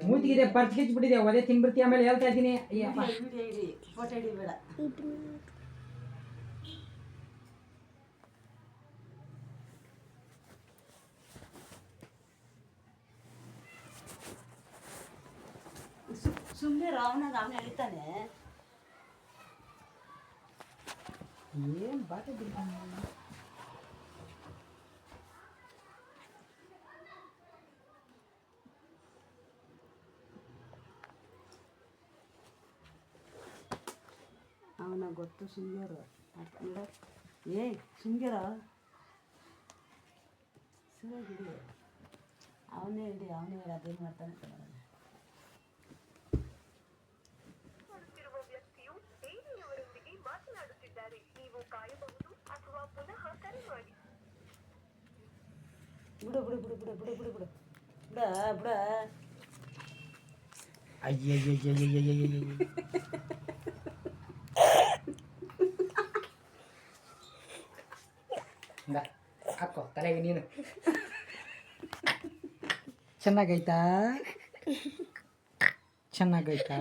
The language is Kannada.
ಮೂತಿಗಿದೆ ಪರ್ಚ್ ಕಿಚ್ಬಿಟ್ಟಿದೆ ಒದೆ ತಿನ್ಬಿಡ್ತಿ ಆಮೇಲೆ ಹೇಳ್ತಾ ಇದ್ದೀನಿ ಫೋಟೋ ಹಿಡಿಬೇಡ. ಸುಮ್ಮನೆ ರಾವಣಾಗ ಅವನೇ ಹೇಳ್ತಾನೆ. ಏನು ಬಾಟೆ ಬಿಡ್ತಾನೆ ಅವನ ಗೊತ್ತು ಸುಂಗ್ಯರು ನೋಡ. ಸುಂಗ್ಯರ ಸರಿಯಾಗಿ ಹಿಡಿ. ಅವನೇ ಹಿಡಿ, ಅವನೇ ಹೇಳಿ ಅದೇನು ಮಾಡ್ತಾನೆ. ಬಿಡು ಬಿಡು ಬಿಡು ಬಿಡು ಬಿಡು ಬಿಡು ಬಿಡು ಬಿಡ ಬಿಡ. ಹಾಕೋ ತಲೆಗೆ ನೀನು. ಚೆನ್ನಾಗೈತಾ ಚೆನ್ನಾಗೈತಾ